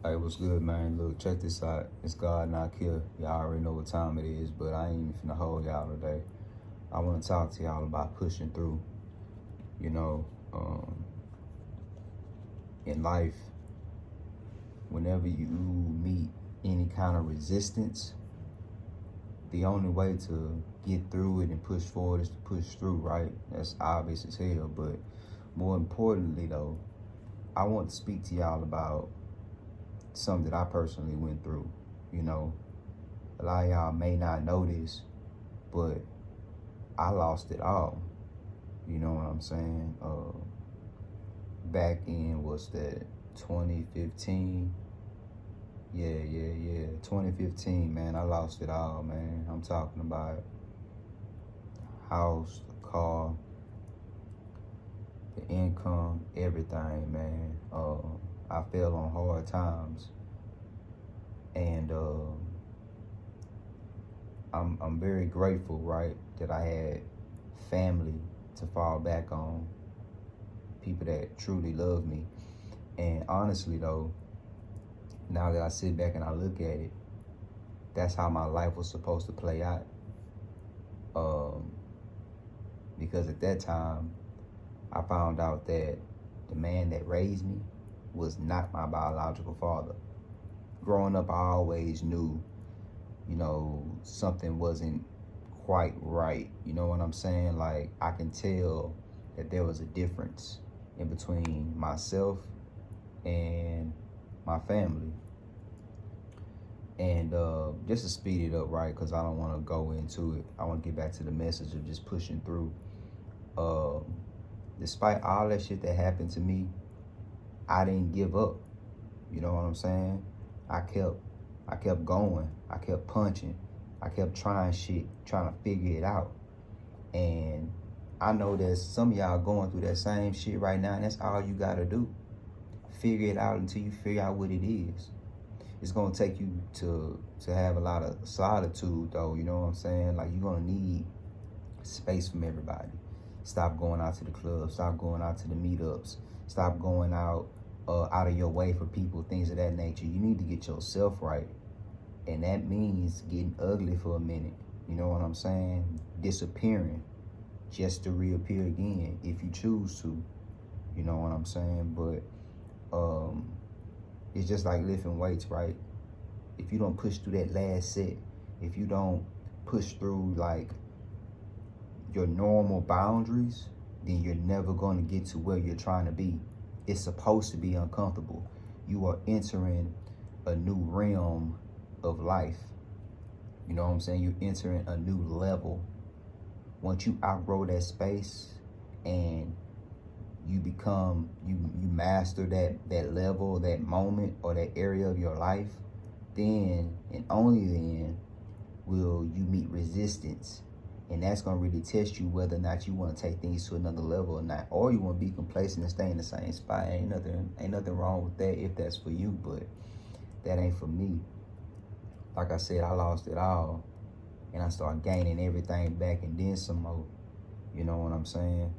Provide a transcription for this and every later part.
Hey, what's good, man? Look, check this out. It's God Not Here. Y'all already know what time it is, but I ain't even finna hold y'all today. I want to talk to y'all about pushing through. You know, in life, whenever you meet any kind of resistance, the only way to get through it and push forward is to push through, right? That's obvious as hell. But more importantly, though, I want to speak to y'all about something that I personally went through. You know, a lot of y'all may not know this, but I lost it all. You know what I'm saying? Back in, what's that, 2015? Yeah. 2015, man, I lost it all, man. I'm talking about house, the car, the income, everything, man. I fell on hard times. And I'm very grateful, right, that I had family to fall back on, people that truly love me. And honestly, though, now that I sit back and I look at it, that's how my life was supposed to play out. Because at that time, I found out that the man that raised me was not my biological father. Growing up, I always knew, you know, something wasn't quite right. You know what I'm saying? Like, I can tell that there was a difference in between myself and my family. And just to speed it up, right, because I don't want to go into it, I want to get back to the message of just pushing through. Despite all that shit that happened to me, I didn't give up. You know what I'm saying? I kept going. I kept punching. I kept trying shit, trying to figure it out. And I know that some of y'all going through that same shit right now, and that's all you gotta do. Figure it out until you figure out what it is. It's gonna take you to have a lot of solitude, though, you know what I'm saying? Like, you're gonna need space from everybody. Stop going out to the club, stop going out to the meetups, stop going out of your way for people, things of that nature. You need to get yourself right. And that means getting ugly for a minute. You know what I'm saying? Disappearing just to reappear again if you choose to. You know what I'm saying? But it's just like lifting weights, right? If you don't push through that last set, if you don't push through like your normal boundaries, then you're never going to get to where you're trying to be. It's supposed to be uncomfortable. You are entering a new realm of life. You know what I'm saying? You're entering a new level. Once you outgrow that space and you master that level, that moment, or that area of your life, then and only then will you meet resistance. And that's gonna really test you whether or not you want to take things to another level or not, or you want to be complacent and stay in the same spot. Ain't nothing wrong with that if that's for you, but that ain't for me. Like I said, I lost it all, and I started gaining everything back and then some more. You know what I'm saying?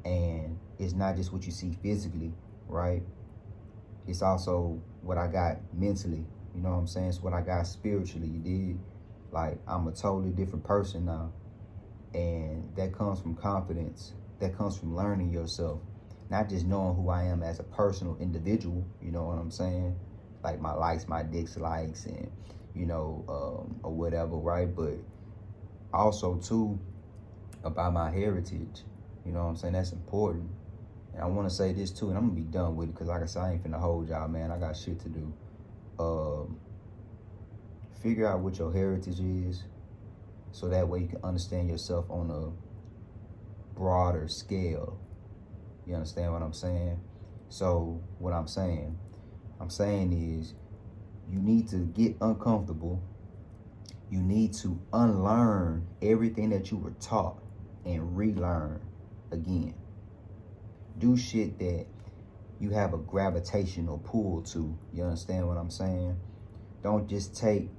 And it's not just what you see physically, right? It's also what I got mentally. You know what I'm saying? It's what I got spiritually. You did? Like, I'm a totally different person now. And that comes from confidence. That comes from learning yourself. Not just knowing who I am as a personal individual, you know what I'm saying? Like my likes, my dislikes, and, you know, or whatever, right? But also, too, about my heritage. You know what I'm saying? That's important. And I want to say this, too, and I'm going to be done with it because, like I said, I ain't finna hold y'all, man. I got shit to do. Figure out what your heritage is, so that way you can understand yourself on a broader scale. You understand what I'm saying? So what I'm saying is you need to get uncomfortable. You need to unlearn everything that you were taught and relearn again. Do shit that you have a gravitational pull to. You understand what I'm saying? Don't just take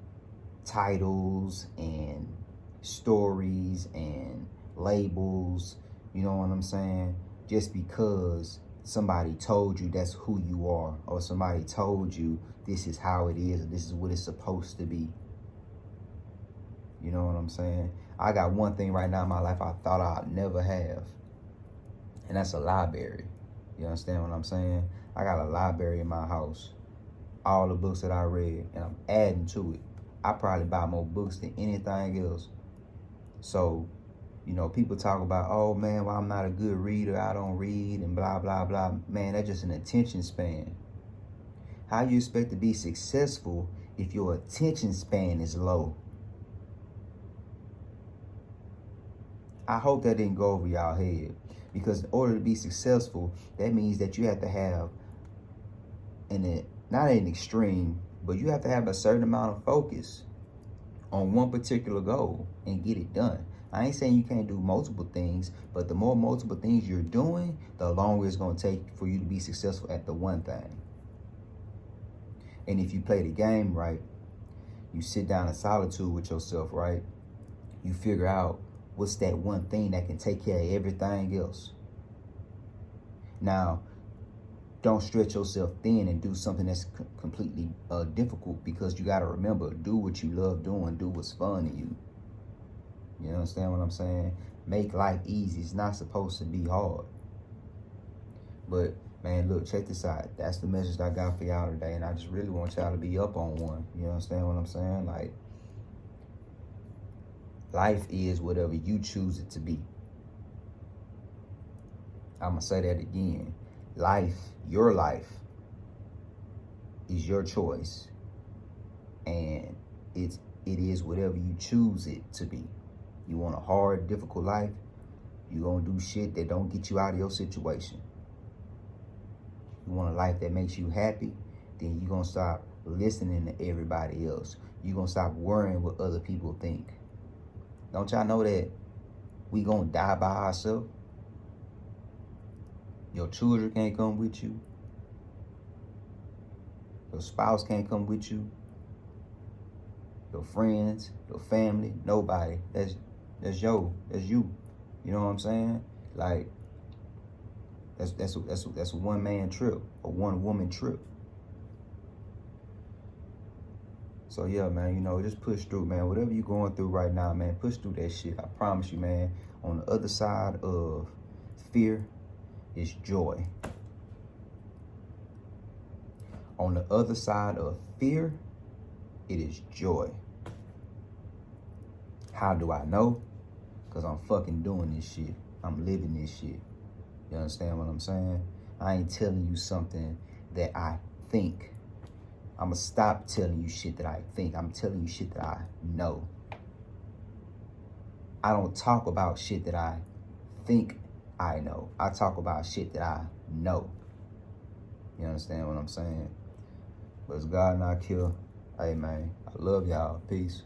titles and stories and labels, you know what I'm saying, just because somebody told you that's who you are, or somebody told you this is how it is, or this is what it's supposed to be. You know what I'm saying? I got one thing right now in my life I thought I'd never have, and that's a library. You understand what I'm saying? I got a library in my house. All the books that I read, and I'm adding to it. I probably buy more books than anything else. So, you know, people talk about, oh man, well, I'm not a good reader, I don't read, and blah, blah, blah. Man, that's just an attention span. How you expect to be successful if your attention span is low? I hope that didn't go over y'all head, because in order to be successful, that means that you have to have not an extreme, but you have to have a certain amount of focus on one particular goal and get it done. I ain't saying you can't do multiple things, but the more multiple things you're doing, the longer it's going to take for you to be successful at the one thing. And if you play the game right, you sit down in solitude with yourself, right? You figure out what's that one thing that can take care of everything else. Now, don't stretch yourself thin and do something that's completely difficult, because you got to remember, do what you love doing, do what's fun to you. You understand what I'm saying? Make life easy. It's not supposed to be hard. But, man, look, check this out. That's the message I got for y'all today, and I just really want y'all to be up on one. You understand what I'm saying? Like, life is whatever you choose it to be. I'm going to say that again. Life, your life, is your choice. And it is whatever you choose it to be. You want a hard, difficult life, you're going to do shit that don't get you out of your situation. You want a life that makes you happy, then you're going to stop listening to everybody else. You're going to stop worrying what other people think. Don't y'all know that we going to die by ourselves? Your children can't come with you. Your spouse can't come with you. Your friends, your family, nobody. That's you. You know what I'm saying? Like, that's a one man trip, a one woman trip. So yeah, man, you know, just push through, man. Whatever you're going through right now, man, push through that shit. I promise you, man. On the other side of fear is joy. On the other side of fear, it is joy. How do I know? Because I'm fucking doing this shit. I'm living this shit. You understand what I'm saying? I ain't telling you something that I think. I'm going to stop telling you shit that I think. I'm telling you shit that I know. I don't talk about shit that I think I know. I talk about shit that I know. You understand what I'm saying? But it's God not kill. Hey, man, I love y'all. Peace.